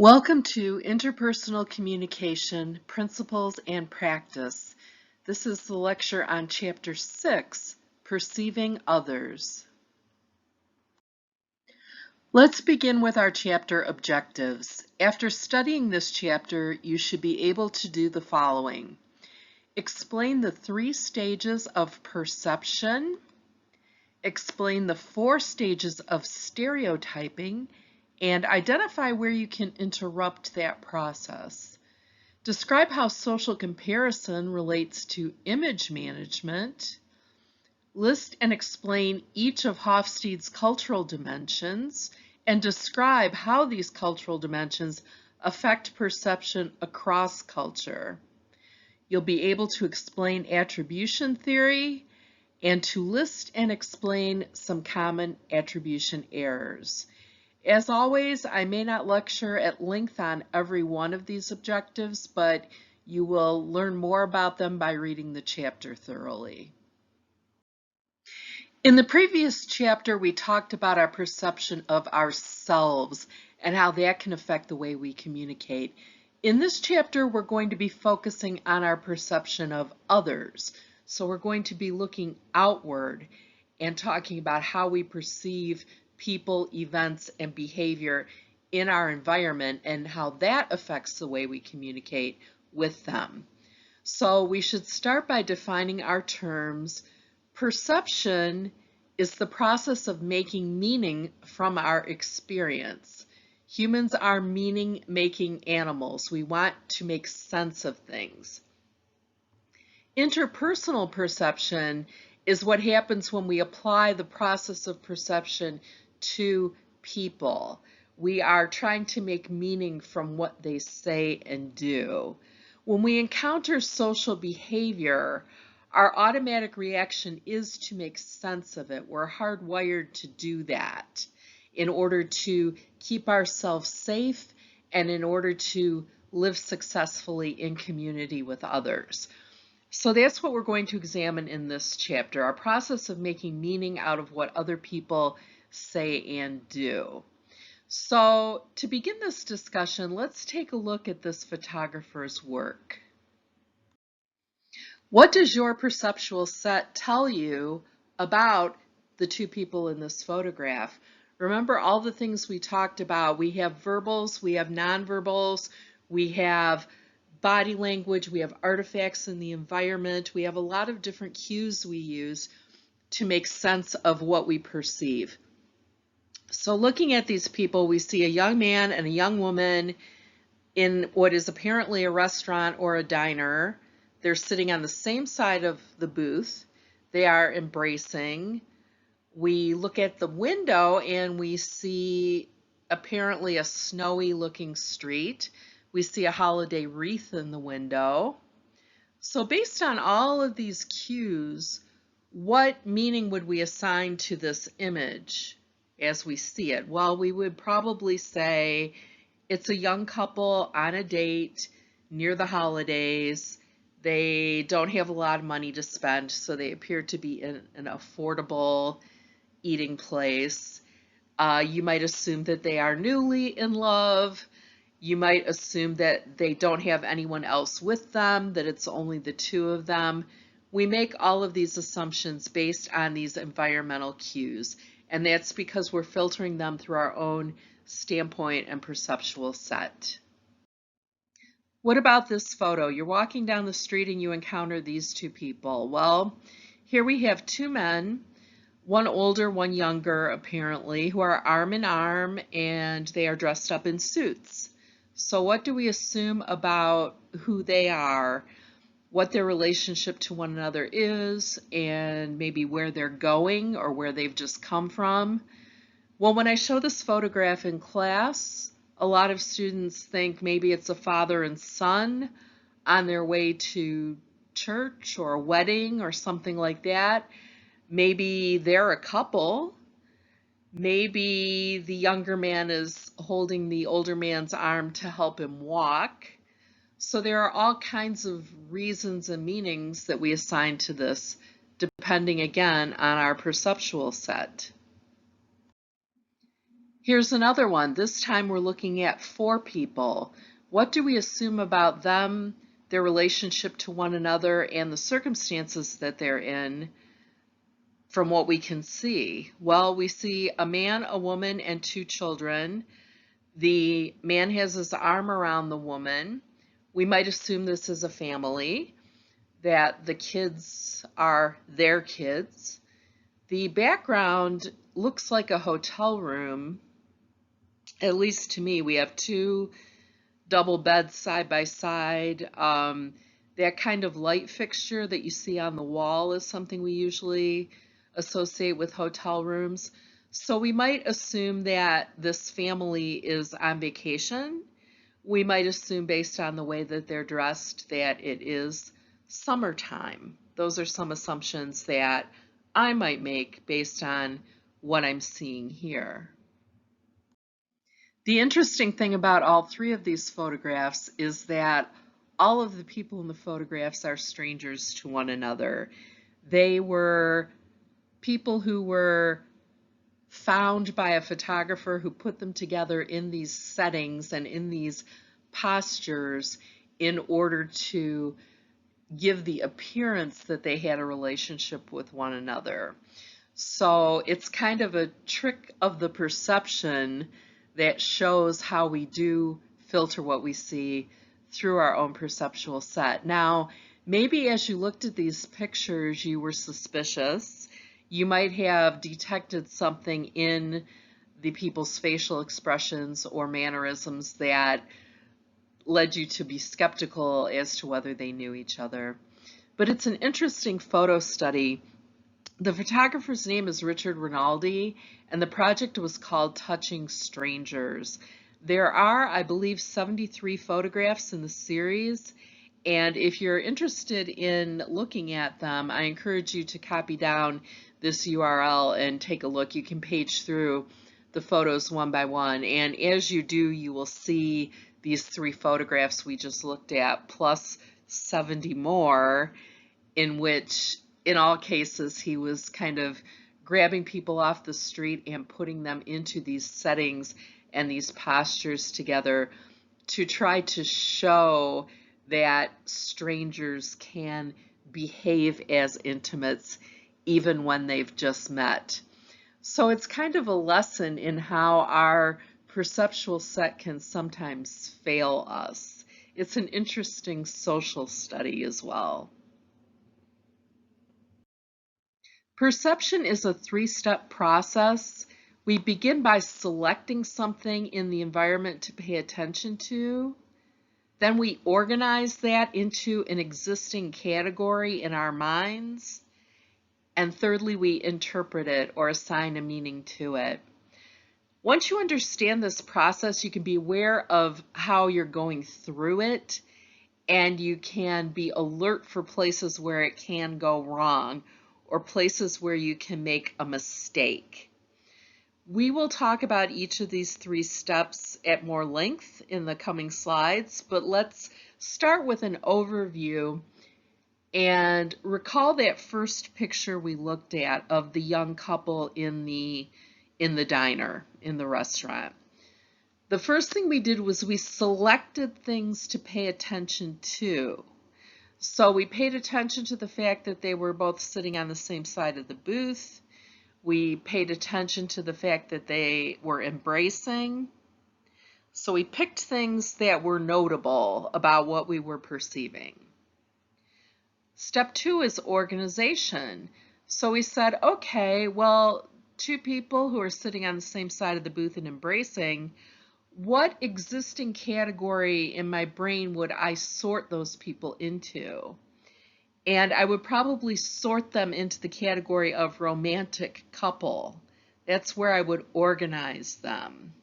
Welcome to Interpersonal Communication, Principles and Practice. This is the lecture on Chapter 6, Perceiving Others. Let's begin with our chapter objectives. After studying this chapter, you should be able to do the following. Explain the 3 stages of perception, explain the 4 stages of stereotyping, and identify where you can interrupt that process. Describe how social comparison relates to image management. List and explain each of Hofstede's cultural dimensions and describe how these cultural dimensions affect perception across culture. You'll be able to explain attribution theory and to list and explain some common attribution errors. As always, I may not lecture at length on every one of these objectives, but you will learn more about them by reading the chapter thoroughly. In the previous chapter, we talked about our perception of ourselves and how that can affect the way we communicate. In this chapter, we're going to be focusing on our perception of others. So we're going to be looking outward and talking about how we perceive people, events, and behavior in our environment and how that affects the way we communicate with them. So we should start by defining our terms. Perception is the process of making meaning from our experience. Humans are meaning-making animals. We want to make sense of things. Interpersonal perception is what happens when we apply the process of perception to people. We are trying to make meaning from what they say and do. When we encounter social behavior, our automatic reaction is to make sense of it. We're hardwired to do that in order to keep ourselves safe and in order to live successfully in community with others. So that's what we're going to examine in this chapter, our process of making meaning out of what other people say and do. So to begin this discussion, let's take a look at this photographer's work. What does your perceptual set tell you about the 2 people in this photograph? Remember all the things we talked about. We have verbals, we have nonverbals, we have body language, we have artifacts in the environment, we have a lot of different cues we use to make sense of what we perceive. So looking at these people, we see a young man and a young woman in what is apparently a restaurant or a diner. They're sitting on the same side of the booth. They are embracing. We look at the window and we see apparently a snowy looking street. We see a holiday wreath in the window. So based on all of these cues, what meaning would we assign to this image as we see it? Well, we would probably say it's a young couple on a date near the holidays. They don't have a lot of money to spend, so they appear to be in an affordable eating place. You might assume that they are newly in love. You might assume that they don't have anyone else with them, that it's only the 2 of them. We make all of these assumptions based on these environmental cues, and that's because we're filtering them through our own standpoint and perceptual set. What about this photo? You're walking down the street and you encounter these 2 people. Well, here we have 2 men, one older, one younger apparently, who are arm in arm and they are dressed up in suits. So what do we assume about who they are, what their relationship to one another is, and maybe where they're going or where they've just come from? Well, when I show this photograph in class, a lot of students think maybe it's a father and son on their way to church or a wedding or something like that. Maybe they're a couple. Maybe the younger man is holding the older man's arm to help him walk. So there are all kinds of reasons and meanings that we assign to this, depending again on our perceptual set. Here's another one. This time we're looking at 4 people. What do we assume about them, their relationship to one another, and the circumstances that they're in from what we can see? Well, we see a man, a woman, and 2 children. The man has his arm around the woman. We might assume this is a family, that the kids are their kids. The background looks like a hotel room. At least to me, we have 2 double beds side by side. That kind of light fixture that you see on the wall is something we usually associate with hotel rooms. So we might assume that this family is on vacation. We might assume, based on the way that they're dressed, that it is summertime. Those are some assumptions that I might make based on what I'm seeing here. The interesting thing about all 3 of these photographs is that all of the people in the photographs are strangers to one another. They were people who were found by a photographer who put them together in these settings and in these postures in order to give the appearance that they had a relationship with one another. So it's kind of a trick of the perception that shows how we do filter what we see through our own perceptual set. Now, maybe as you looked at these pictures, you were suspicious. You might have detected something in the people's facial expressions or mannerisms that led you to be skeptical as to whether they knew each other. But it's an interesting photo study. The photographer's name is Richard Rinaldi, and the project was called Touching Strangers. There are, I believe, 73 photographs in the series, and if you're interested in looking at them, I encourage you to copy down this URL and take a look. You can page through the photos one by one, and as you do, you will see these 3 photographs we just looked at, plus 70 more, in which in all cases, he was kind of grabbing people off the street and putting them into these settings and these postures together to try to show that strangers can behave as intimates even when they've just met. So it's kind of a lesson in how our perceptual set can sometimes fail us. It's an interesting social study as well. Perception is a 3-step process. We begin by selecting something in the environment to pay attention to. Then we organize that into an existing category in our minds. And thirdly, we interpret it or assign a meaning to it. Once you understand this process, you can be aware of how you're going through it, and you can be alert for places where it can go wrong, or places where you can make a mistake. We will talk about each of these 3 steps at more length in the coming slides, but let's start with an overview and recall that first picture we looked at of the young couple in the diner, in the restaurant. The first thing we did was we selected things to pay attention to. So we paid attention to the fact that they were both sitting on the same side of the booth. We paid attention to the fact that they were embracing. So we picked things that were notable about what we were perceiving. Step 2 is organization. So we said, okay, well, 2 people who are sitting on the same side of the booth and embracing, what existing category in my brain would I sort those people into? And I would probably sort them into the category of romantic couple. That's where I would organize them.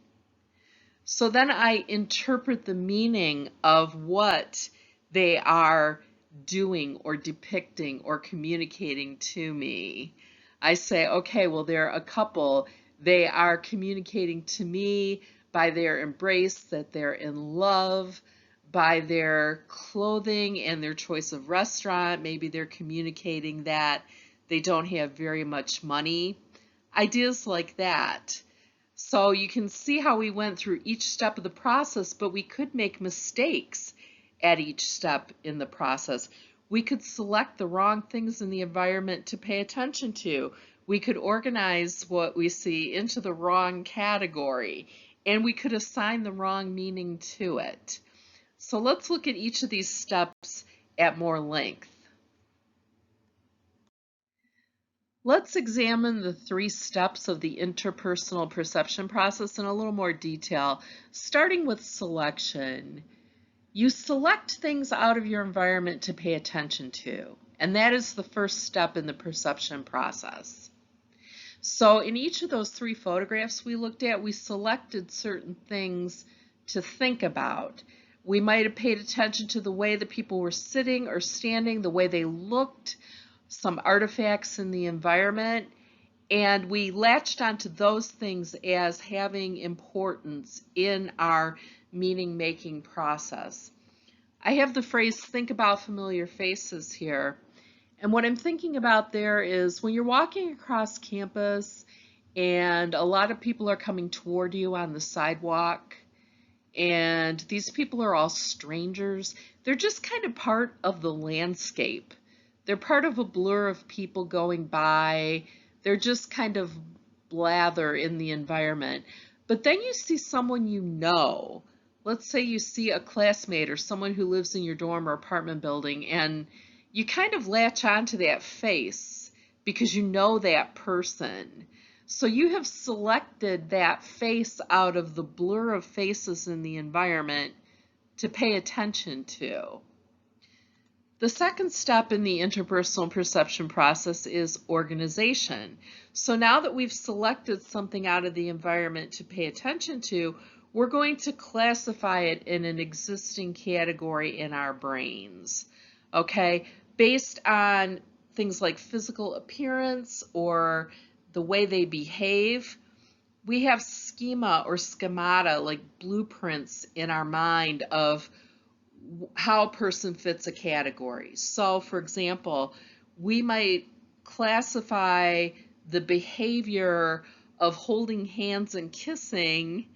So then I interpret the meaning of what they are doing or depicting or communicating to me. I say, okay, well, they're a couple. They are communicating to me by their embrace that they're in love, by their clothing and their choice of restaurant. Maybe they're communicating that they don't have very much money. Ideas like that. So you can see how we went through each step of the process, but we could make mistakes at each step in the process. We could select the wrong things in the environment to pay attention to. We could organize what we see into the wrong category, and we could assign the wrong meaning to it. So let's look at each of these steps at more length. Let's examine the 3 steps of the interpersonal perception process in a little more detail, starting with selection. You select things out of your environment to pay attention to, and that is the first step in the perception process. So in each of those 3 photographs we looked at, we selected certain things to think about. We might have paid attention to the way the people were sitting or standing, the way they looked, some artifacts in the environment, and we latched onto those things as having importance in our meaning-making process. I have the phrase, think about familiar faces here. And what I'm thinking about there is when you're walking across campus and a lot of people are coming toward you on the sidewalk, and these people are all strangers, they're just kind of part of the landscape. They're part of a blur of people going by. They're just kind of blather in the environment. But then you see someone you know. Let's say you see a classmate or someone who lives in your dorm or apartment building, and you kind of latch onto that face because you know that person. So you have selected that face out of the blur of faces in the environment to pay attention to. The second step in the interpersonal perception process is organization. So now that we've selected something out of the environment to pay attention to, we're going to classify it in an existing category in our brains, okay? Based on things like physical appearance or the way they behave. We have schema or schemata, like blueprints in our mind of how a person fits a category. So for example, we might classify the behavior of holding hands and kissing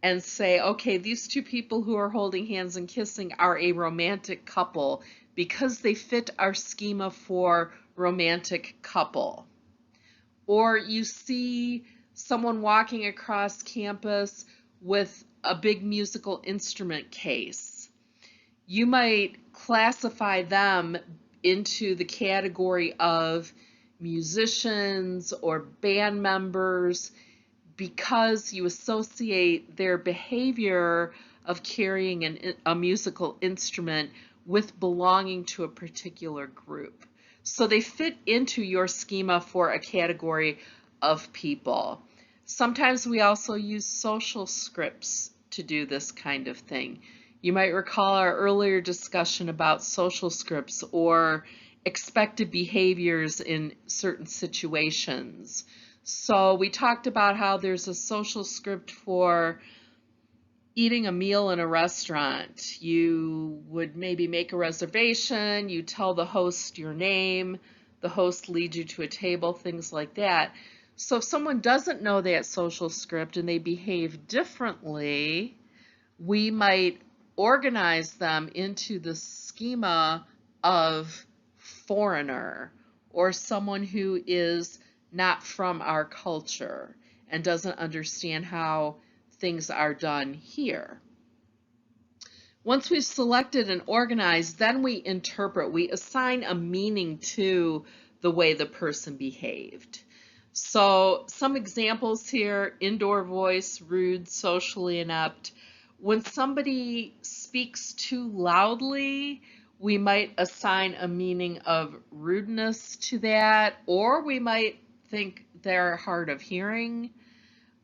and say, okay, these 2 people who are holding hands and kissing are a romantic couple because they fit our schema for romantic couple. Or you see someone walking across campus with a big musical instrument case. You might classify them into the category of musicians or band members because you associate their behavior of carrying a musical instrument with belonging to a particular group. So they fit into your schema for a category of people. Sometimes we also use social scripts to do this kind of thing. You might recall our earlier discussion about social scripts or expected behaviors in certain situations. So we talked about how there's a social script for eating a meal in a restaurant. You would maybe make a reservation, you tell the host your name, the host leads you to a table, things like that. So if someone doesn't know that social script and they behave differently, we might organize them into the schema of foreigner or someone who is not from our culture and doesn't understand how things are done here. Once we've selected and organized, then we interpret, we assign a meaning to the way the person behaved. So some examples here: indoor voice, rude, socially inept. When somebody speaks too loudly, we might assign a meaning of rudeness to that, or we might think they're hard of hearing.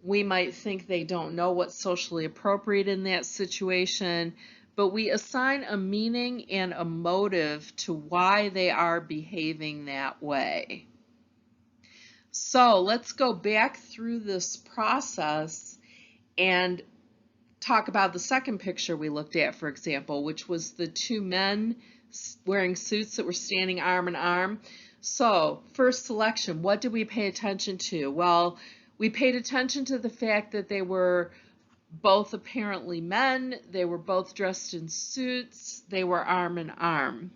We might think they don't know what's socially appropriate in that situation, but we assign a meaning and a motive to why they are behaving that way. So let's go back through this process and talk about the second picture we looked at, for example, which was the 2 men wearing suits that were standing arm in arm. So first selection, what did we pay attention to? Well, We paid attention to the fact that they were both apparently men, they were both dressed in suits, they were arm in arm.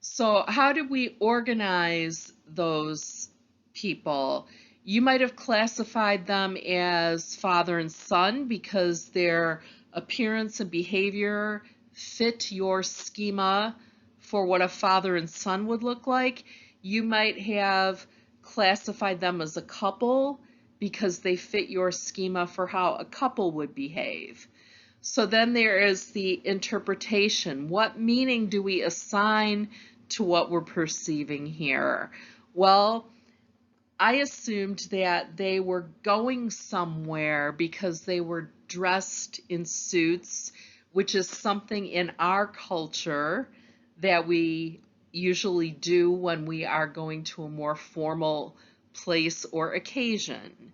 So how did we organize those people? You might have classified them as father and son because their appearance and behavior fit your schema for what a father and son would look like. You might have classified them as a couple because they fit your schema for how a couple would behave. So then there is the interpretation. What meaning do we assign to what we're perceiving here? Well, I assumed that they were going somewhere because they were dressed in suits, which is something in our culture that we usually do when we are going to a more formal place or occasion.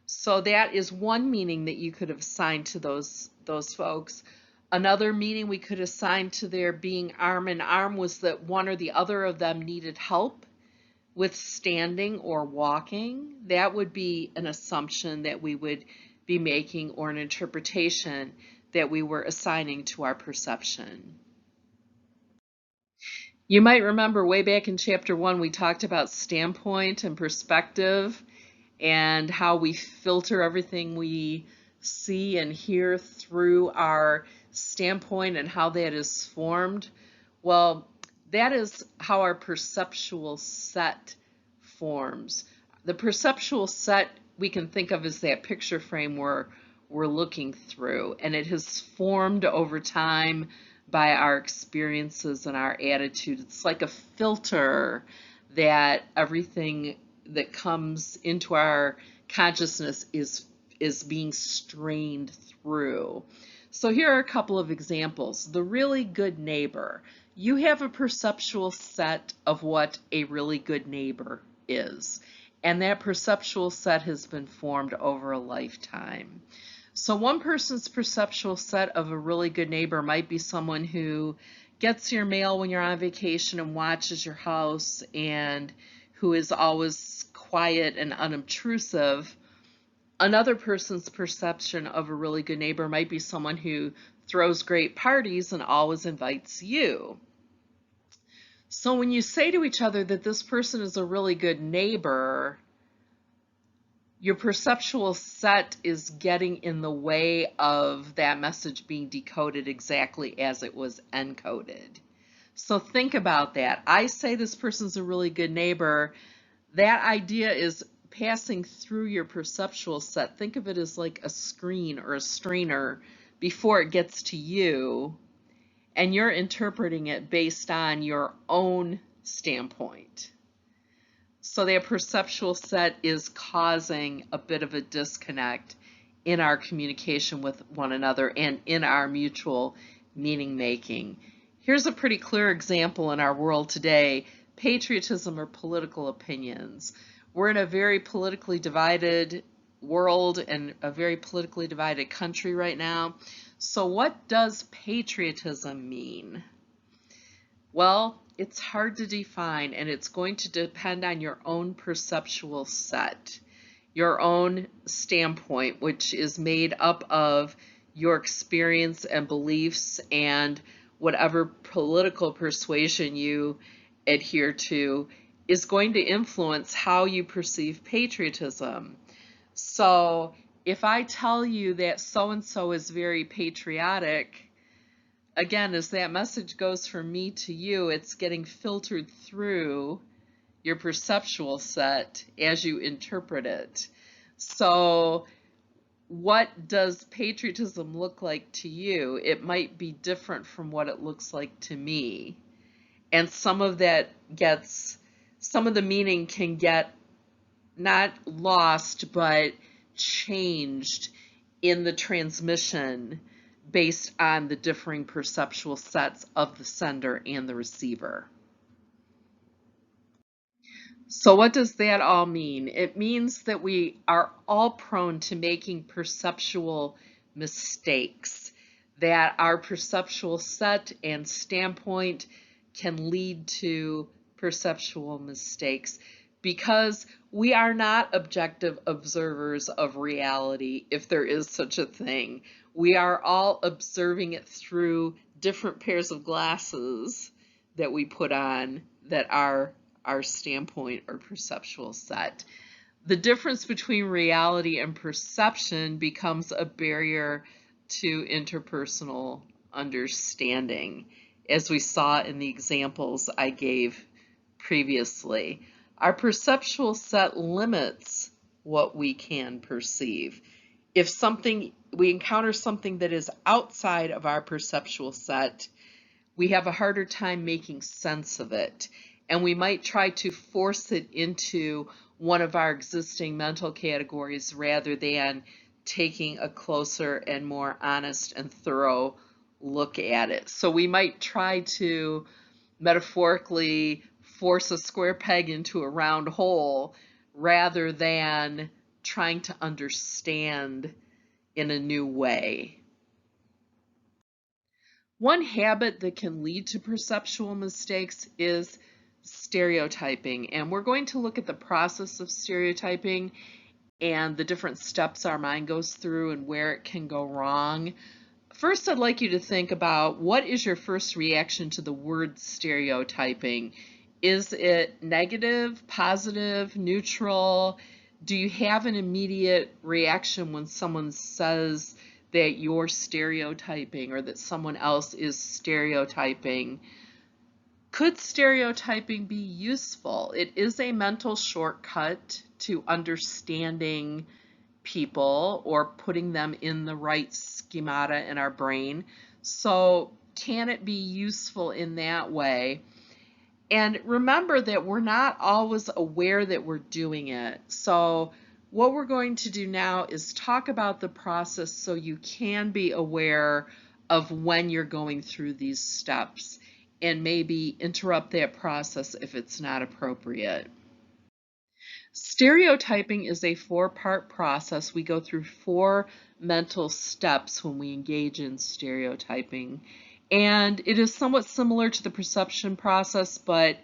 So that is one meaning that you could have assigned to those folks. Another meaning we could assign to their being arm in arm was that one or the other of them needed help with standing or walking. That would be an assumption that we would be making, or an interpretation that we were assigning to our perception. You might remember way back in chapter 1 we talked about standpoint and perspective and how we filter everything we see and hear through our standpoint and how that is formed. Well, that is how our perceptual set forms. The perceptual set we can think of as that picture frame we're looking through, and it has formed over time by our experiences and our attitude. It's like a filter that everything that comes into our consciousness is being strained through. So here are a couple of examples. The really good neighbor. You have a perceptual set of what a really good neighbor is, and that perceptual set has been formed over a lifetime. So one person's perceptual set of a really good neighbor might be someone who gets your mail when you're on vacation and watches your house, and who is always quiet and unobtrusive. Another person's perception of a really good neighbor might be someone who throws great parties and always invites you. So when you say to each other that this person is a really good neighbor, your perceptual set is getting in the way of that message being decoded exactly as it was encoded. So think about that. I say this person's a really good neighbor. That idea is passing through your perceptual set. Think of it as like a screen or a strainer before it gets to you, and you're interpreting it based on your own standpoint. So that perceptual set is causing a bit of a disconnect in our communication with one another and in our mutual meaning making. Here's a pretty clear example in our world today: patriotism or political opinions. We're in a very politically divided world and a very politically divided country right now. So what does patriotism mean? Well, it's hard to define, and it's going to depend on your own perceptual set, your own standpoint, which is made up of your experience and beliefs and whatever political persuasion you adhere to is going to influence how you perceive patriotism. So if I tell you that so-and-so is very patriotic, again, as that message goes from me to you, it's getting filtered through your perceptual set as you interpret it. So what does patriotism look like to you? It might be different from what it looks like to me. And some of the meaning can get not lost, but changed in the transmission based on the differing perceptual sets of the sender and the receiver. So what does that all mean? It means that we are all prone to making perceptual mistakes, that our perceptual set and standpoint can lead to perceptual mistakes because we are not objective observers of reality, if there is such a thing. We are all observing it through different pairs of glasses that we put on that are our standpoint or perceptual set. The difference between reality and perception becomes a barrier to interpersonal understanding, as we saw in the examples I gave previously. Our perceptual set limits what we can perceive. If we encounter something that is outside of our perceptual set, we have a harder time making sense of it, and we might try to force it into one of our existing mental categories rather than taking a closer and more honest and thorough look at it. So we might try to metaphorically force a square peg into a round hole rather than trying to understand in a new way. One habit that can lead to perceptual mistakes is stereotyping, and we're going to look at the process of stereotyping and the different steps our mind goes through and where it can go wrong. First, I'd like you to think about, what is your first reaction to the word stereotyping? Is it negative, positive, neutral? Do you have an immediate reaction when someone says that you're stereotyping or that someone else is stereotyping? Could stereotyping be useful? It is a mental shortcut to understanding people or putting them in the right schemata in our brain. So can it be useful in that way? And remember that we're not always aware that we're doing it. So what we're going to do now is talk about the process so you can be aware of when you're going through these steps and maybe interrupt that process if it's not appropriate. Stereotyping is a 4-part process. We go through 4 mental steps when we engage in stereotyping. And it is somewhat similar to the perception process, but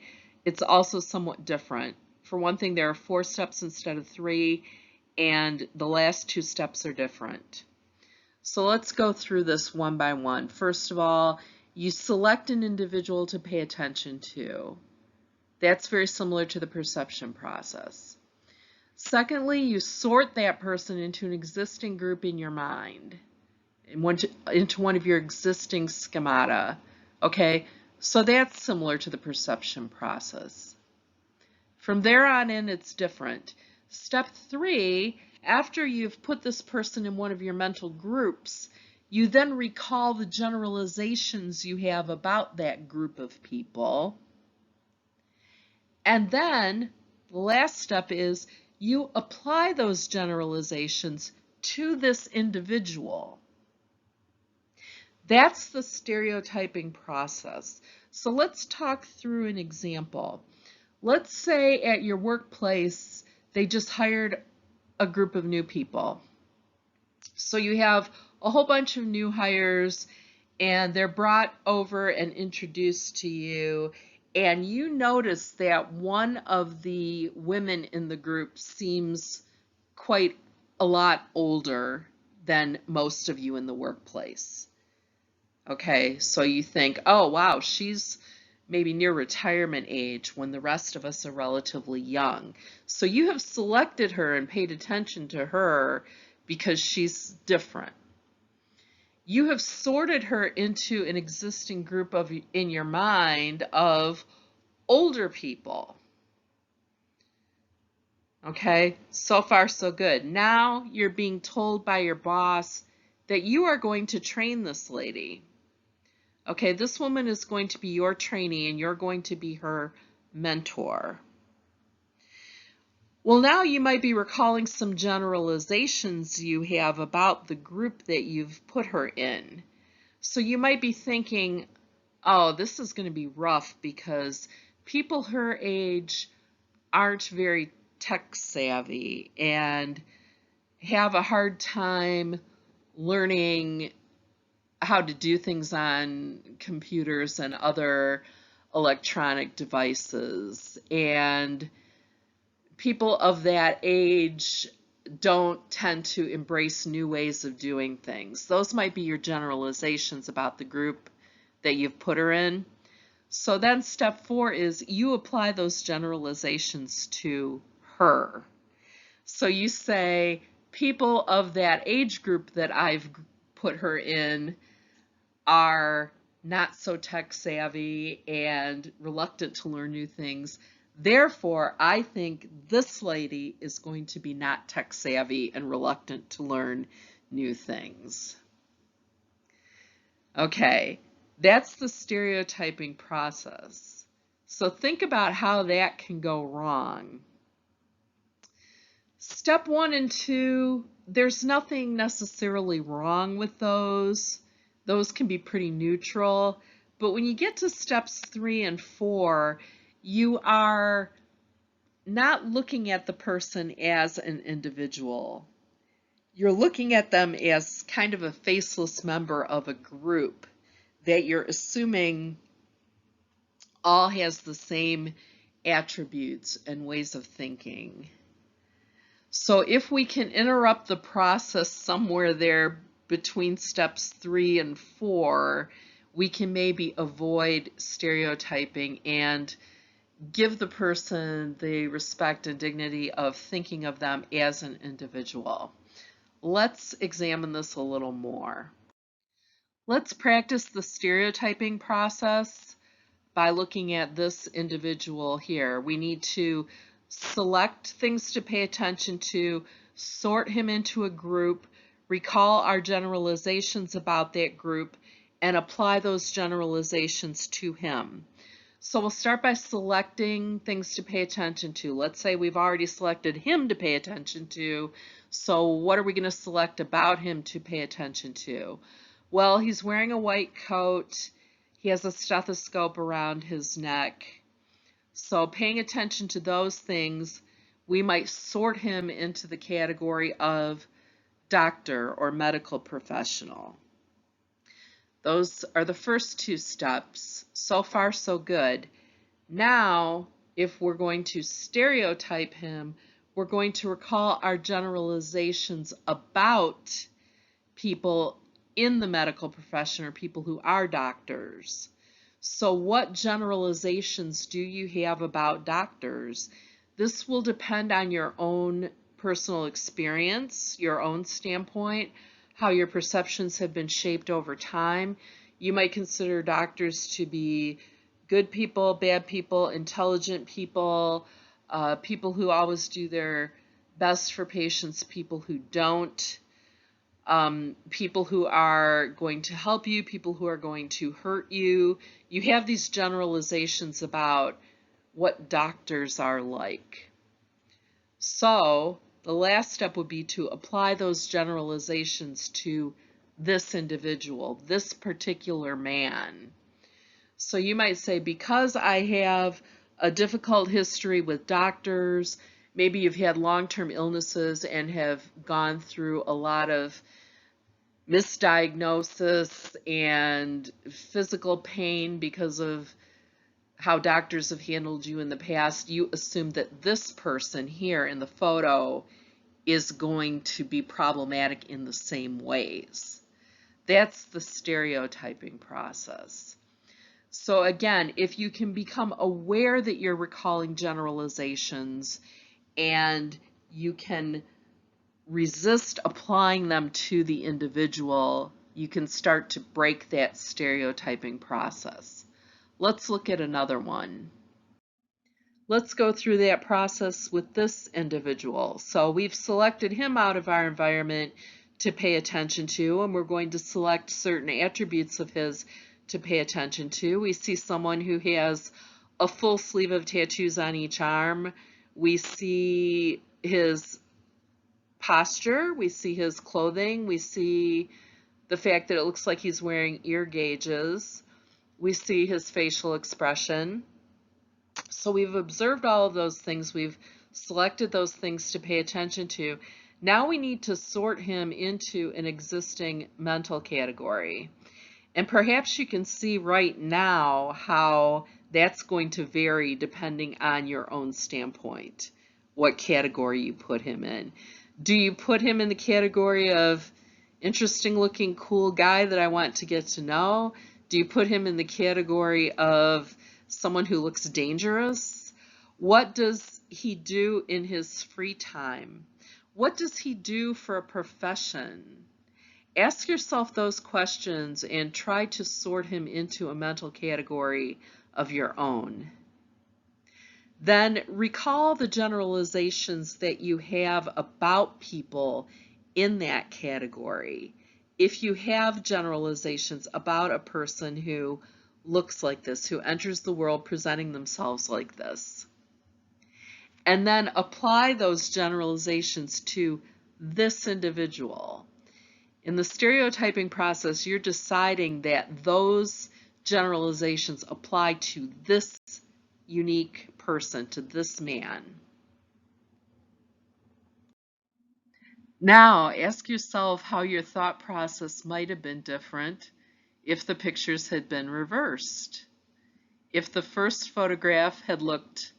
it's also somewhat different. For one thing, there are 4 steps instead of 3, and the last 2 steps are different. So let's go through this one by one. First of all, you select an individual to pay attention to. That's very similar to the perception process. Secondly, you sort that person into an existing group in your mind, into one of your existing schemata. Okay, so that's similar to the perception process. From there on in, it's different. Step 3, after you've put this person in one of your mental groups, you then recall the generalizations you have about that group of people. And then the last step is you apply those generalizations to this individual. That's the stereotyping process. So let's talk through an example. Let's say at your workplace, they just hired a group of new people. So you have a whole bunch of new hires, and they're brought over and introduced to you, and you notice that one of the women in the group seems quite a lot older than most of you in the workplace. Okay, so you think, oh wow, she's maybe near retirement age when the rest of us are relatively young. So you have selected her and paid attention to her because she's different. You have sorted her into an existing group in your mind of older people. Okay, so far so good. Now you're being told by your boss that you are going to train this lady. Okay, this woman is going to be your trainee and you're going to be her mentor. Well, now you might be recalling some generalizations you have about the group that you've put her in. So you might be thinking, oh, this is going to be rough because people her age aren't very tech savvy and have a hard time learning how to do things on computers and other electronic devices. And people of that age don't tend to embrace new ways of doing things. Those might be your generalizations about the group that you've put her in. So then step 4 is you apply those generalizations to her. So you say, people of that age group that I've put her in are not so tech savvy and reluctant to learn new things. Therefore, I think this lady is going to be not tech savvy and reluctant to learn new things. Okay, that's the stereotyping process. So think about how that can go wrong. Step 1 and 2, there's nothing necessarily wrong with those. Those can be pretty neutral. But when you get to steps 3 and 4, you are not looking at the person as an individual. You're looking at them as kind of a faceless member of a group that you're assuming all has the same attributes and ways of thinking. So if we can interrupt the process somewhere there between steps 3 and 4, we can maybe avoid stereotyping and give the person the respect and dignity of thinking of them as an individual. Let's examine this a little more. Let's practice the stereotyping process by looking at this individual here. We need to select things to pay attention to, sort him into a group, recall our generalizations about that group, and apply those generalizations to him. So we'll start by selecting things to pay attention to. Let's say we've already selected him to pay attention to. So what are we going to select about him to pay attention to? Well, he's wearing a white coat. He has a stethoscope around his neck. So paying attention to those things, we might sort him into the category of doctor or medical professional. Those are the first 2 steps. So far, so good. Now, if we're going to stereotype him, we're going to recall our generalizations about people in the medical profession or people who are doctors. So what generalizations do you have about doctors? This will depend on your own personal experience, your own standpoint, how your perceptions have been shaped over time. You might consider doctors to be good people, bad people, intelligent people, people who always do their best for patients, people who don't, people who are going to help you, people who are going to hurt you. You have these generalizations about what doctors are like. So the last step would be to apply those generalizations to this individual, this particular man. So you might say, because I have a difficult history with doctors, maybe you've had long-term illnesses and have gone through a lot of misdiagnosis and physical pain because of how doctors have handled you in the past, you assume that this person here in the photo is going to be problematic in the same ways. That's the stereotyping process. So again, if you can become aware that you're recalling generalizations and you can resist applying them to the individual, you can start to break that stereotyping process. Let's look at another one. Let's go through that process with this individual. So we've selected him out of our environment to pay attention to, and we're going to select certain attributes of his to pay attention to. We see someone who has a full sleeve of tattoos on each arm. We see his posture, we see his clothing, we see the fact that it looks like he's wearing ear gauges, we see his facial expression. So we've observed all of those things, we've selected those things to pay attention to. Now we need to sort him into an existing mental category. And perhaps you can see right now how that's going to vary depending on your own standpoint. what category you put him in. Do you put him in the category of interesting looking, cool guy that I want to get to know? Do you put him in the category of someone who looks dangerous? What does he do in his free time? What does he do for a profession? Ask yourself those questions and try to sort him into a mental category of your own. Then recall the generalizations that you have about people in that category. If you have generalizations about a person who looks like this, who enters the world presenting themselves like this, and then apply those generalizations to this individual. In the stereotyping process, you're deciding that those generalizations apply to this unique person, to this man. Now, ask yourself how your thought process might have been different if the pictures had been reversed. If the first photograph had looked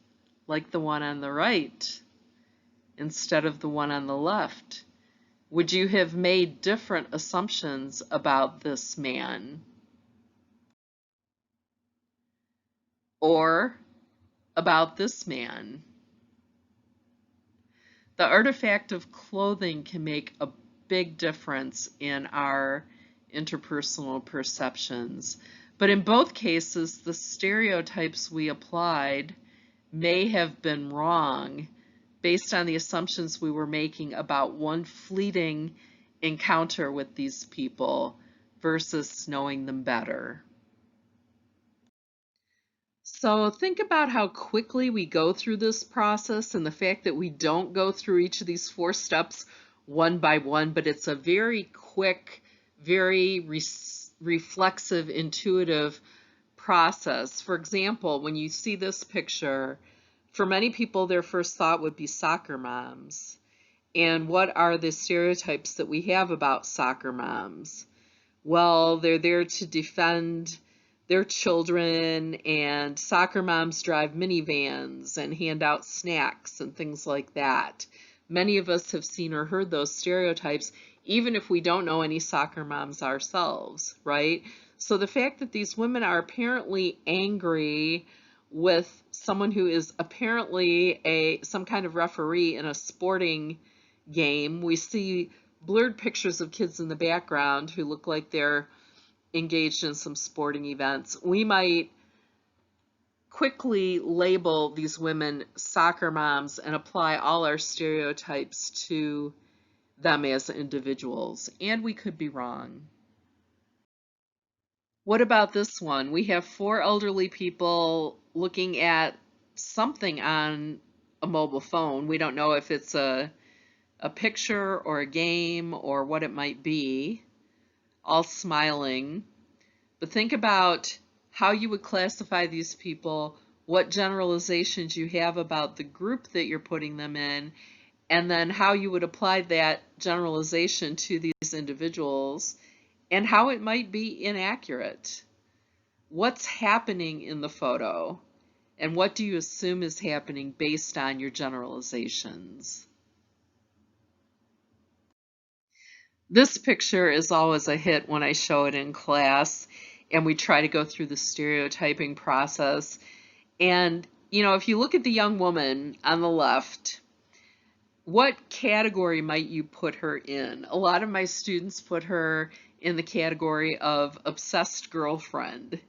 like the one on the right instead of the one on the left, would you have made different assumptions about this man? Or about this man? The artifact of clothing can make a big difference in our interpersonal perceptions. But in both cases, the stereotypes we applied may have been wrong based on the assumptions we were making about one fleeting encounter with these people versus knowing them better. So think about how quickly we go through this process and the fact that we don't go through each of these 4 steps one by one, but it's a very quick, very reflexive, intuitive process. For example, when you see this picture, for many people, their first thought would be soccer moms. And what are the stereotypes that we have about soccer moms? Well, they're there to defend their children, and soccer moms drive minivans and hand out snacks and things like that. Many of us have seen or heard those stereotypes, even if we don't know any soccer moms ourselves, right? So the fact that these women are apparently angry with someone who is apparently some kind of referee in a sporting game. We see blurred pictures of kids in the background who look like they're engaged in some sporting events. We might quickly label these women soccer moms and apply all our stereotypes to them as individuals, and we could be wrong. What about this one? We have 4 elderly people looking at something on a mobile phone. We don't know if it's a picture or a game or what it might be, all smiling. But think about how you would classify these people, what generalizations you have about the group that you're putting them in, and then how you would apply that generalization to these individuals and how it might be inaccurate. What's happening in the photo, and what do you assume is happening based on your generalizations? This picture is always a hit when I show it in class, and we try to go through the stereotyping process. And, if you look at the young woman on the left, what category might you put her in? A lot of my students put her in the category of obsessed girlfriend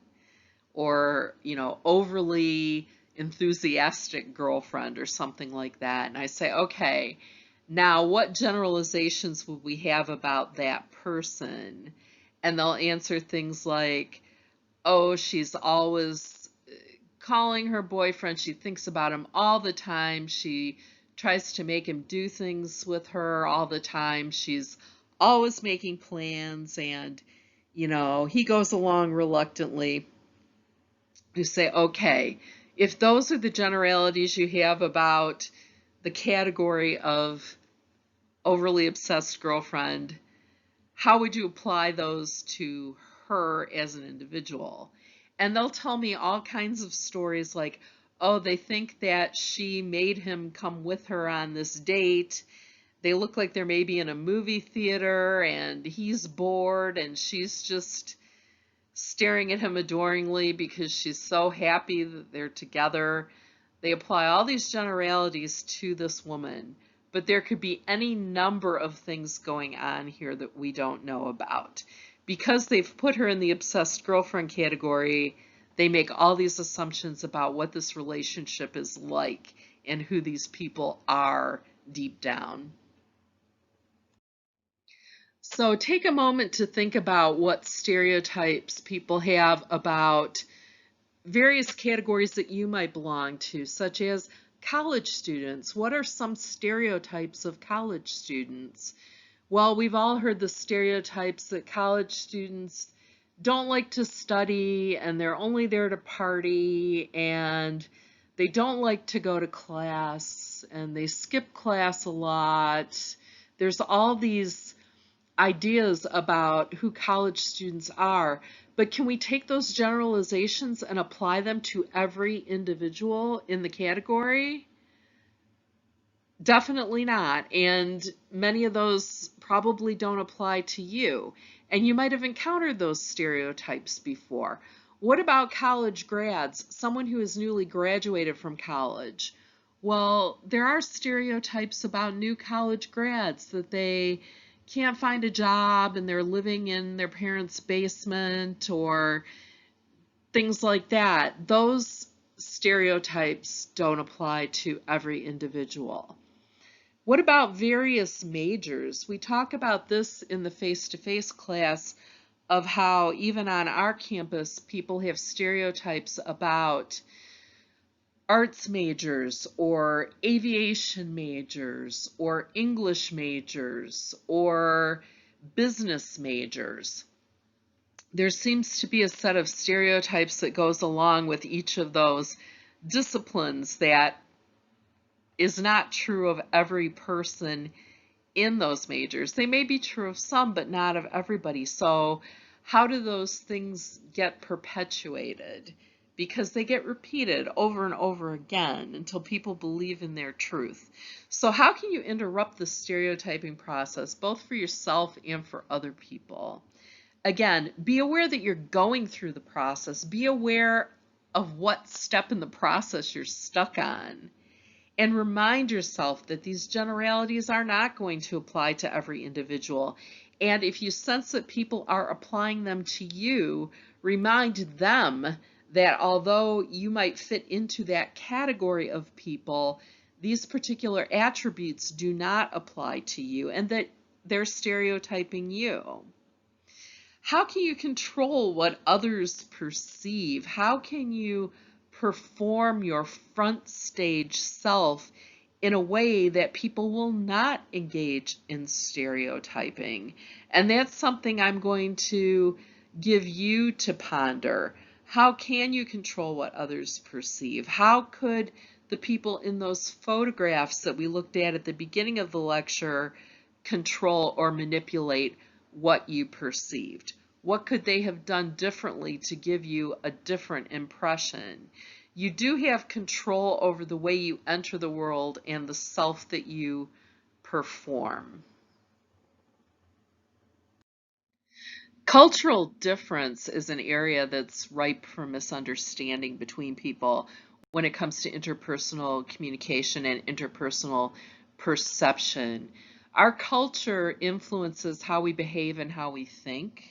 or, overly enthusiastic girlfriend or something like that. And I say, okay, now what generalizations would we have about that person? And they'll answer things like, oh, she's always calling her boyfriend. She thinks about him all the time. She tries to make him do things with her all the time. She's always making plans, and, he goes along reluctantly. You say, okay, if those are the generalities you have about the category of overly obsessed girlfriend, how would you apply those to her as an individual? And they'll tell me all kinds of stories like, Oh, they think that she made him come with her on this date. They look like they're maybe in a movie theater and he's bored and she's just staring at him adoringly because she's so happy that they're together. They apply all these generalities to this woman, but there could be any number of things going on here that we don't know about. Because they've put her in the obsessed girlfriend category, they make all these assumptions about what this relationship is like and who these people are deep down. So take a moment to think about what stereotypes people have about various categories that you might belong to, such as college students. What are some stereotypes of college students? Well, we've all heard the stereotypes that college students don't like to study and they're only there to party and they don't like to go to class and they skip class a lot. There's all these ideas about who college students are, but can we take those generalizations and apply them to every individual in the category? Definitely not. And many of those probably don't apply to you. And you might have encountered those stereotypes before. What about college grads, someone who is newly graduated from college? Well, there are stereotypes about new college grads that they can't find a job and they're living in their parents' basement or things like that. Those stereotypes don't apply to every individual. What about various majors? We talk about this in the face-to-face class of how even on our campus, people have stereotypes about arts majors or aviation majors or English majors or business majors. There seems to be a set of stereotypes that goes along with each of those disciplines that is not true of every person in those majors. They may be true of some, but not of everybody. So how do those things get perpetuated? Because they get repeated over and over again until people believe in their truth. So how can you interrupt the stereotyping process, both for yourself and for other people? Again, be aware that you're going through the process. Be aware of what step in the process you're stuck on. And remind yourself that these generalities are not going to apply to every individual. And if you sense that people are applying them to you, remind them that although you might fit into that category of people, these particular attributes do not apply to you and that they're stereotyping you. How can you control what others perceive? How can you perform your front stage self in a way that people will not engage in stereotyping? And that's something I'm going to give you to ponder. How can you control what others perceive? How could the people in those photographs that we looked at the beginning of the lecture control or manipulate what you perceived? What could they have done differently to give you a different impression? You do have control over the way you enter the world and the self that you perform. Cultural difference is an area that's ripe for misunderstanding between people when it comes to interpersonal communication and interpersonal perception. Our culture influences how we behave and how we think.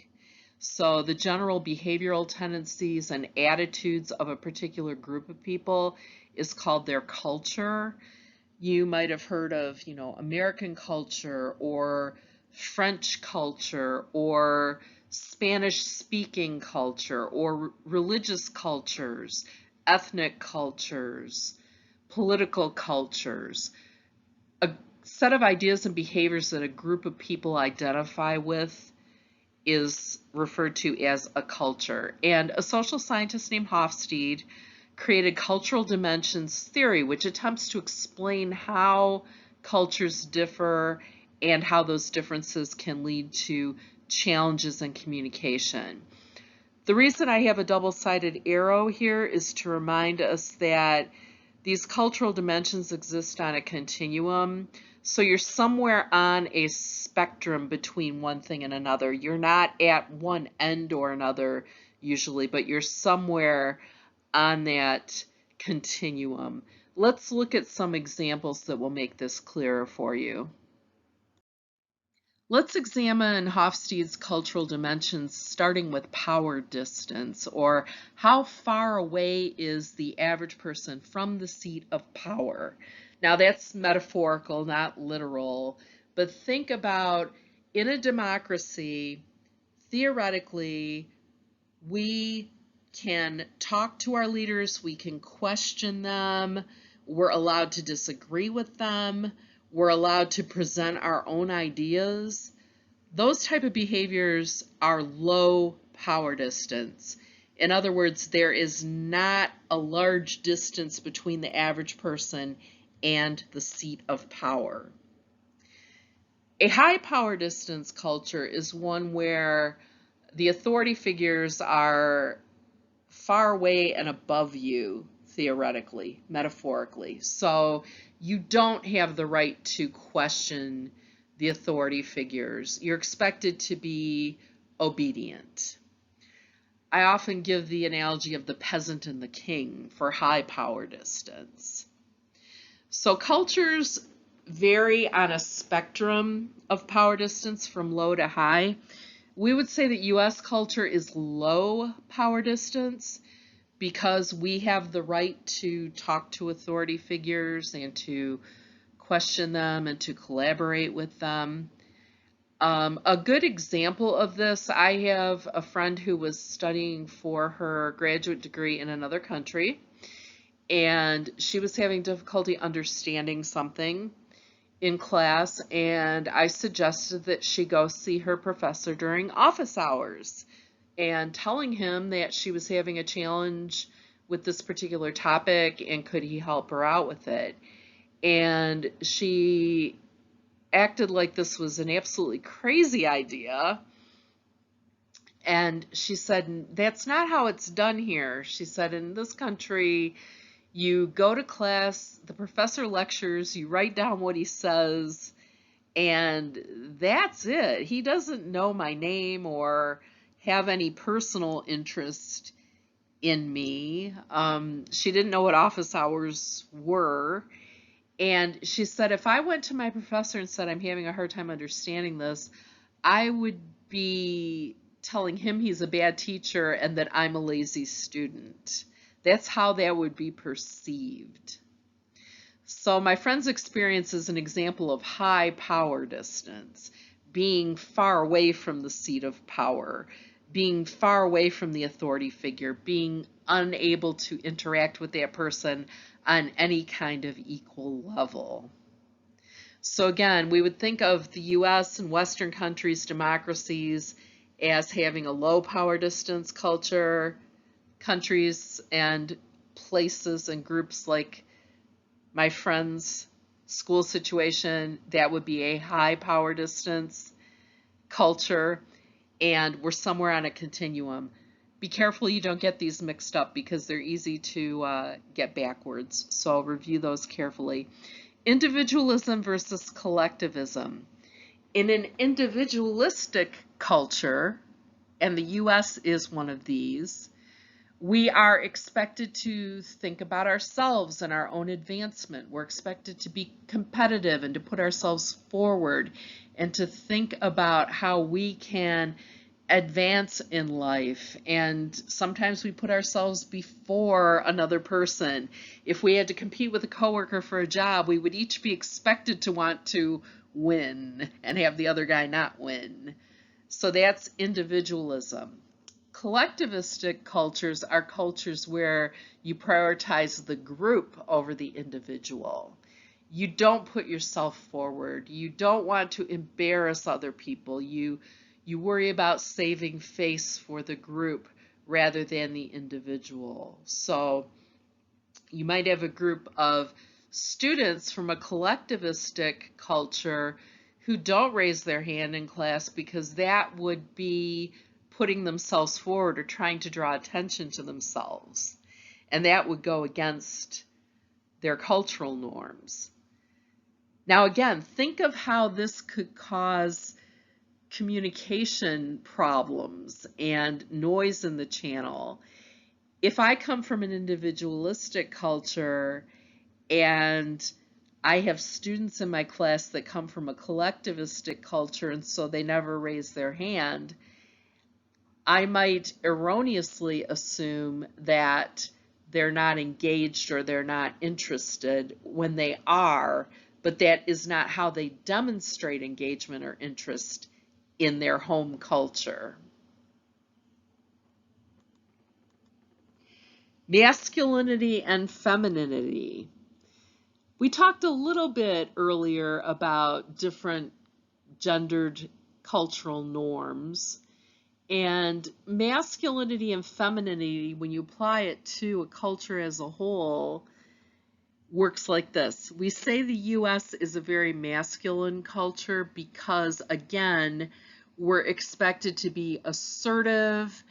So the general behavioral tendencies and attitudes of a particular group of people is called their culture. You might have heard of, American culture or French culture or Spanish speaking culture or religious cultures, ethnic cultures, political cultures. A set of ideas and behaviors that a group of people identify with is referred to as a culture. And a social scientist named Hofstede created cultural dimensions theory, which attempts to explain how cultures differ and how those differences can lead to challenges in communication. The reason I have a double-sided arrow here is to remind us that these cultural dimensions exist on a continuum. So you're somewhere on a spectrum between one thing and another. You're not at one end or another usually, but you're somewhere on that continuum. Let's look at some examples that will make this clearer for you. Let's examine Hofstede's cultural dimensions, starting with power distance, or how far away is the average person from the seat of power. Now that's metaphorical, not literal, but think about in a democracy, theoretically, we can talk to our leaders, we can question them, we're allowed to disagree with them, we're allowed to present our own ideas. Those type of behaviors are low power distance. In other words, there is not a large distance between the average person and the seat of power. A high power distance culture is one where the authority figures are far away and above you, theoretically, metaphorically. So you don't have the right to question the authority figures. You're expected to be obedient. I often give the analogy of the peasant and the king for high power distance. So cultures vary on a spectrum of power distance from low to high. We would say that US culture is low power distance because we have the right to talk to authority figures and to question them and to collaborate with them. A good example of this, I have a friend who was studying for her graduate degree in another country, and she was having difficulty understanding something in class, and I suggested that she go see her professor during office hours, and telling him that she was having a challenge with this particular topic and could he help her out with it. And she acted like this was an absolutely crazy idea. And she said, that's not how it's done here. She said, in this country, you go to class, the professor lectures, you write down what he says, and that's it. He doesn't know my name or have any personal interest in me. She didn't know what office hours were. And she said, if I went to my professor and said, I'm having a hard time understanding this, I would be telling him he's a bad teacher and that I'm a lazy student. That's how that would be perceived. So my friend's experience is an example of high power distance, being far away from the seat of power, being far away from the authority figure, being unable to interact with that person on any kind of equal level. So again, we would think of the US and Western countries, democracies, as having a low power distance culture. Countries and places and groups like my friend's school situation, that would be a high power distance culture, and we're somewhere on a continuum. Be careful you don't get these mixed up because they're easy to get backwards, so review those carefully. Individualism versus collectivism. In an individualistic culture, and the US is one of these, we are expected to think about ourselves and our own advancement. We're expected to be competitive and to put ourselves forward and to think about how we can advance in life. And sometimes we put ourselves before another person. If we had to compete with a coworker for a job, we would each be expected to want to win and have the other guy not win. So that's individualism. Collectivistic cultures are cultures where you prioritize the group over the individual. You don't put yourself forward. You don't want to embarrass other people. You worry about saving face for the group rather than the individual. So you might have a group of students from a collectivistic culture who don't raise their hand in class because that would be putting themselves forward or trying to draw attention to themselves. And that would go against their cultural norms. Now, again, think of how this could cause communication problems and noise in the channel. If I come from an individualistic culture and I have students in my class that come from a collectivistic culture and so they never raise their hand, I might erroneously assume that they're not engaged or they're not interested when they are, but that is not how they demonstrate engagement or interest in their home culture. Masculinity and femininity. We talked a little bit earlier about different gendered cultural norms. And masculinity and femininity, when you apply it to a culture as a whole, works like this. We say the U.S. is a very masculine culture because, again, we're expected to be assertive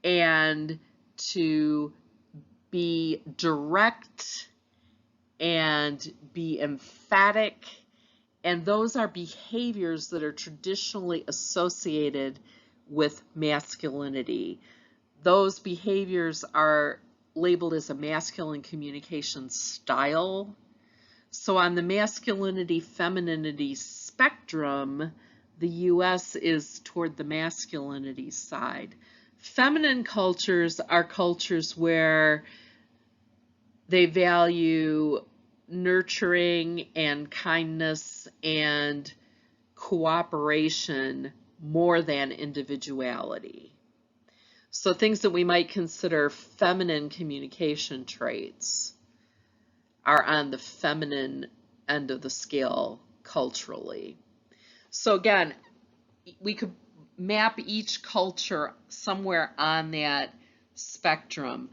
and to be direct and be emphatic. And those are behaviors that are traditionally associated with masculinity. Those behaviors are labeled as a masculine communication style. So on the masculinity-femininity spectrum, the U.S. is toward the masculinity side. Feminine cultures are cultures where they value nurturing and kindness and cooperation more than individuality. So things that we might consider feminine communication traits are on the feminine end of the scale culturally. So again, we could map each culture somewhere on that spectrum.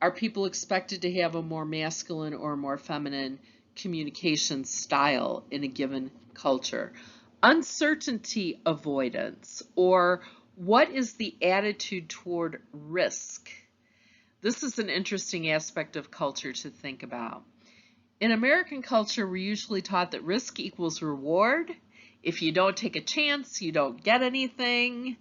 Are people expected to have a more masculine or more feminine communication style in a given culture? Uncertainty avoidance, or what is the attitude toward risk? This is an interesting aspect of culture to think about. In American culture, we're usually taught that risk equals reward. If you don't take a chance, you don't get anything.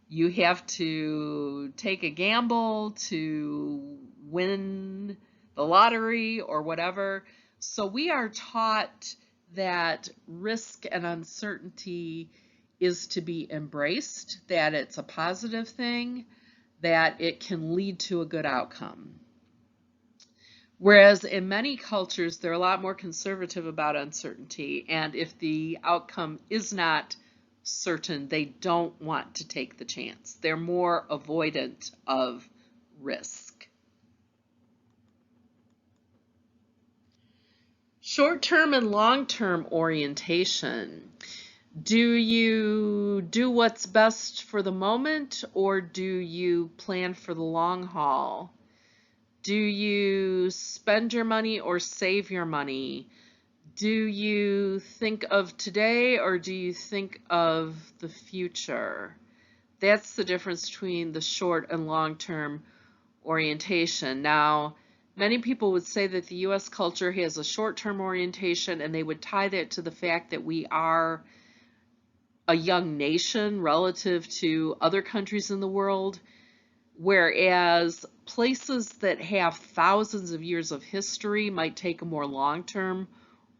You have to take a gamble to win the lottery or whatever. So we are taught that risk and uncertainty is to be embraced, that it's a positive thing, that it can lead to a good outcome. Whereas in many cultures, they're a lot more conservative about uncertainty, and if the outcome is not certain, they don't want to take the chance. They're more avoidant of risk. Short-term and long-term orientation. Do you do what's best for the moment, or do you plan for the long haul? Do you spend your money or save your money? Do you think of today or do you think of the future? That's the difference between the short and long-term orientation. Now, many people would say that the U.S. culture has a short-term orientation, and they would tie that to the fact that we are a young nation relative to other countries in the world, whereas places that have thousands of years of history might take a more long-term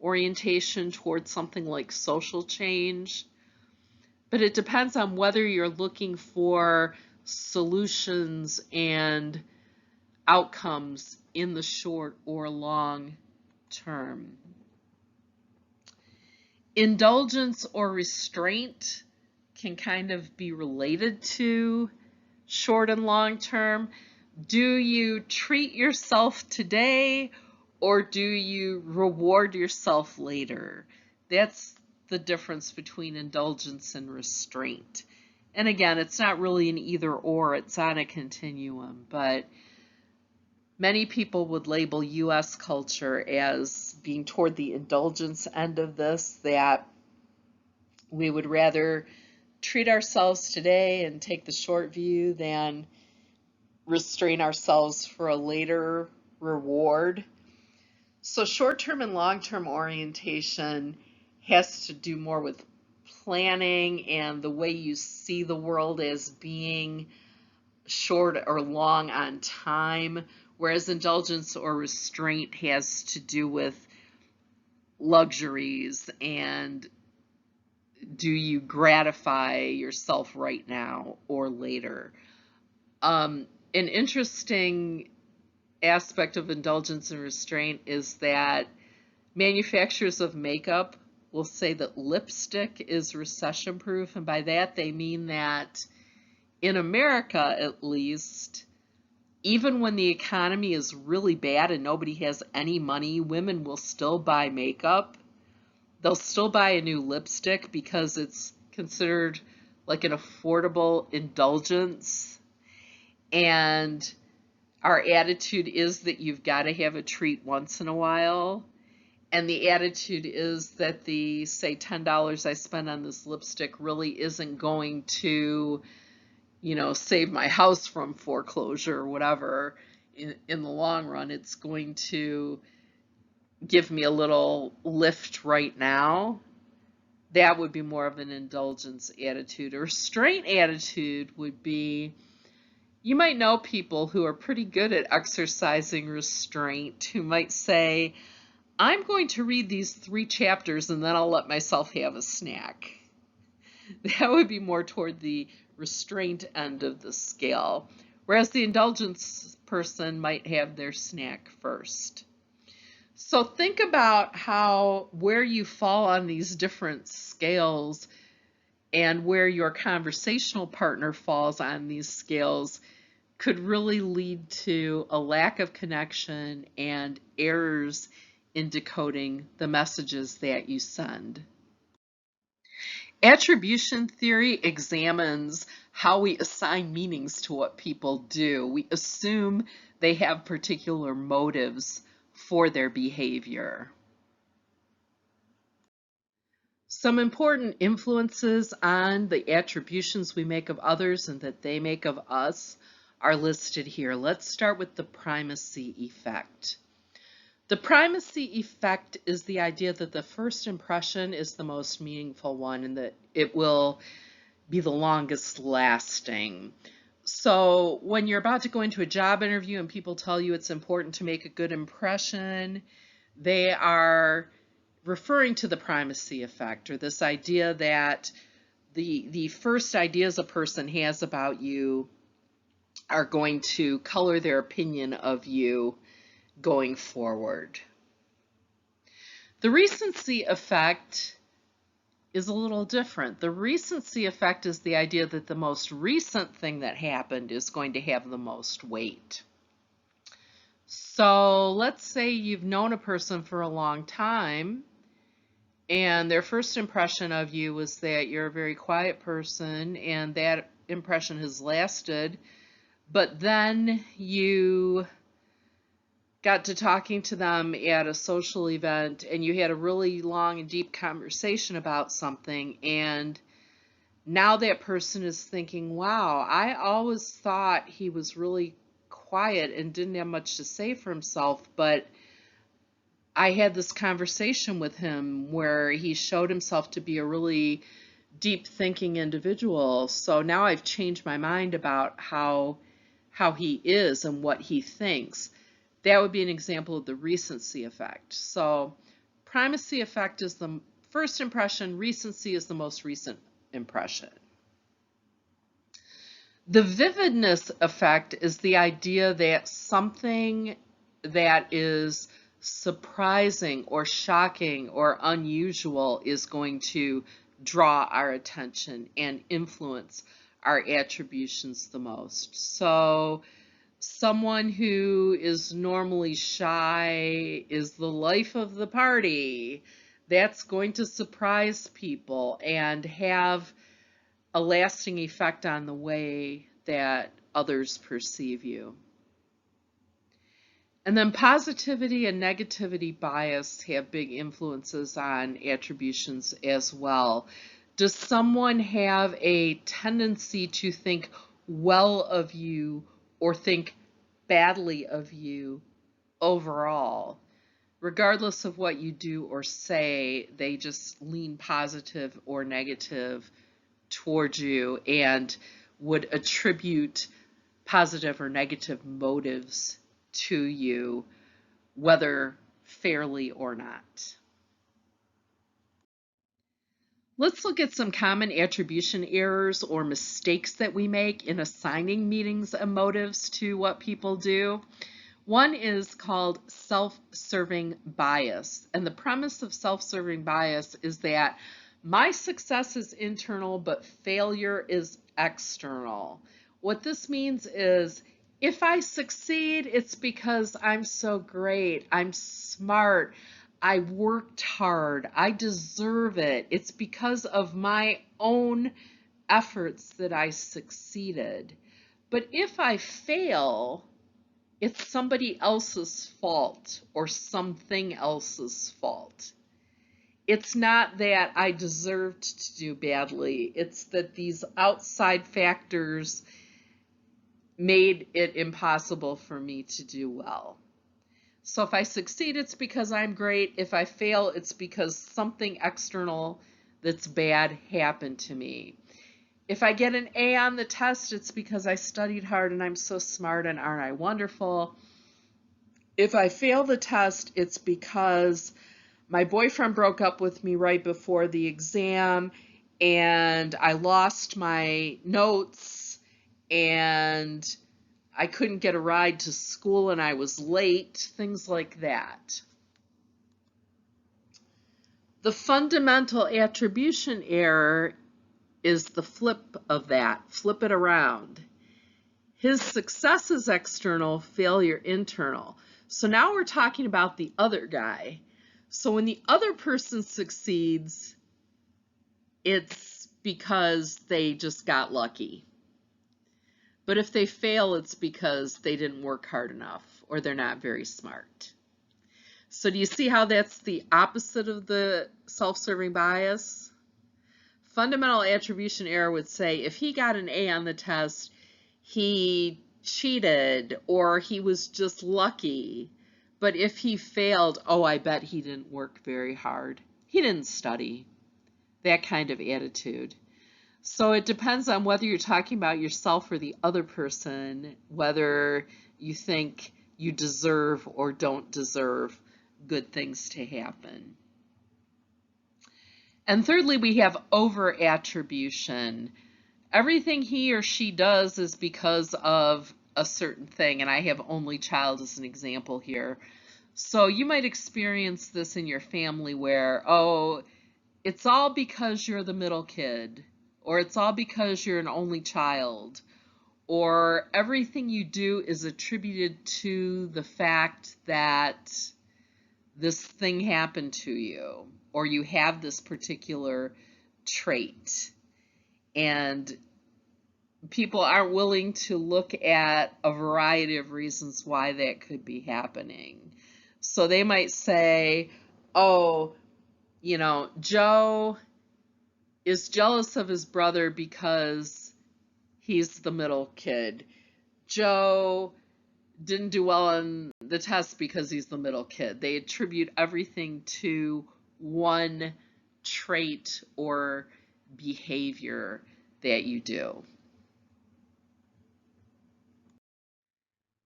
orientation towards something like social change. But it depends on whether you're looking for solutions and outcomes in the short or long term. Indulgence or restraint can kind of be related to short and long term. Do you treat yourself today or do you reward yourself later? That's the difference between indulgence and restraint. And again, it's not really an either or, it's on a continuum, but many people would label U.S. culture as being toward the indulgence end of this, that we would rather treat ourselves today and take the short view than restrain ourselves for a later reward. So short-term and long-term orientation has to do more with planning and the way you see the world as being short or long on time, whereas indulgence or restraint has to do with luxuries and do you gratify yourself right now or later. An interesting aspect of indulgence and restraint is that manufacturers of makeup will say that lipstick is recession proof, and by that they mean that in America at least, even when the economy is really bad and nobody has any money, women will still buy makeup. They'll still buy a new lipstick because it's considered like an affordable indulgence. And our attitude is that you've got to have a treat once in a while. And the attitude is that the, say, $10 I spend on this lipstick really isn't going to, save my house from foreclosure or whatever in the long run. It's going to give me a little lift right now. That would be more of an indulgence attitude. A restraint attitude would be, you might know people who are pretty good at exercising restraint who might say, I'm going to read these 3 chapters and then I'll let myself have a snack. That would be more toward the restraint end of the scale, whereas the indulgence person might have their snack first. So think about where you fall on these different scales and where your conversational partner falls on these scales could really lead to a lack of connection and errors in decoding the messages that you send. Attribution theory examines how we assign meanings to what people do. We assume they have particular motives for their behavior. Some important influences on the attributions we make of others and that they make of us are listed here. Let's start with the primacy effect. The primacy effect is the idea that the first impression is the most meaningful one and that it will be the longest lasting. So when you're about to go into a job interview and people tell you it's important to make a good impression, they are referring to the primacy effect, or this idea that the first ideas a person has about you are going to color their opinion of you going forward. The recency effect is a little different. The recency effect is the idea that the most recent thing that happened is going to have the most weight. So let's say you've known a person for a long time and their first impression of you was that you're a very quiet person, and that impression has lasted, but then you got to talking to them at a social event and you had a really long and deep conversation about something, and now that person is thinking, wow, I always thought he was really quiet and didn't have much to say for himself, but I had this conversation with him where he showed himself to be a really deep thinking individual. So now I've changed my mind about how he is and what he thinks. That would be an example of the recency effect. So primacy effect is the first impression, recency is the most recent impression. The vividness effect is the idea that something that is surprising or shocking or unusual is going to draw our attention and influence our attributions the most. So someone who is normally shy is the life of the party. That's going to surprise people and have a lasting effect on the way that others perceive you. And then positivity and negativity bias have big influences on attributions as well. Does someone have a tendency to think well of you or think badly of you overall? Regardless of what you do or say, they just lean positive or negative towards you and would attribute positive or negative motives to you, whether fairly or not. Let's look at some common attribution errors or mistakes that we make in assigning meanings and motives to what people do. One is called self-serving bias. And the premise of self-serving bias is that my success is internal, but failure is external. What this means is if I succeed, it's because I'm so great, I'm smart, I worked hard, I deserve it. It's because of my own efforts that I succeeded. But if I fail, it's somebody else's fault or something else's fault. It's not that I deserved to do badly. It's that these outside factors made it impossible for me to do well. So if I succeed, it's because I'm great. If I fail, it's because something external that's bad happened to me. If I get an A on the test, it's because I studied hard and I'm so smart and aren't I wonderful? If I fail the test, it's because my boyfriend broke up with me right before the exam and I lost my notes and I couldn't get a ride to school and I was late, things like that. The fundamental attribution error is the flip of that. Flip it around. His success is external, failure internal. So now we're talking about the other guy. So when the other person succeeds, it's because they just got lucky. But if they fail, it's because they didn't work hard enough or they're not very smart. So do you see how that's the opposite of the self-serving bias? Fundamental attribution error would say if he got an A on the test, he cheated or he was just lucky. But if he failed, oh, I bet he didn't work very hard. He didn't study. That kind of attitude. So it depends on whether you're talking about yourself or the other person, whether you think you deserve or don't deserve good things to happen. And thirdly, we have over-attribution. Everything he or she does is because of a certain thing, and I have only child as an example here. So you might experience this in your family where, oh, it's all because you're the middle kid, or it's all because you're an only child, or everything you do is attributed to the fact that this thing happened to you, or you have this particular trait. And people aren't willing to look at a variety of reasons why that could be happening. So they might say, oh, you know, Joe is jealous of his brother because he's the middle kid. Joe didn't do well on the test because he's the middle kid. They attribute everything to one trait or behavior that you do.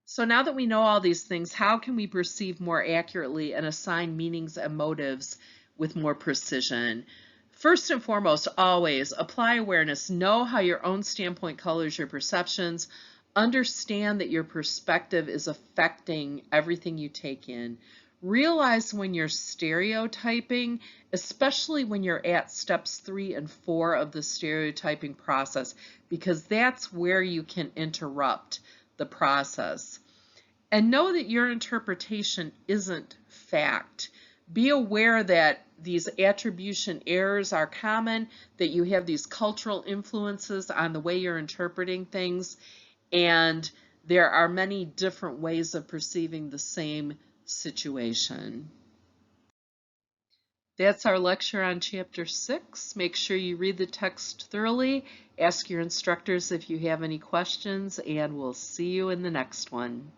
So now that we know all these things, how can we perceive more accurately and assign meanings and motives with more precision? First and foremost, always apply awareness. Know how your own standpoint colors your perceptions. Understand that your perspective is affecting everything you take in. Realize when you're stereotyping, especially when you're at steps 3 and 4 of the stereotyping process, because that's where you can interrupt the process. And know that your interpretation isn't fact. Be aware that these attribution errors are common, that you have these cultural influences on the way you're interpreting things, and there are many different ways of perceiving the same situation. That's our lecture on Chapter 6. Make sure you read the text thoroughly, ask your instructors if you have any questions, and we'll see you in the next one.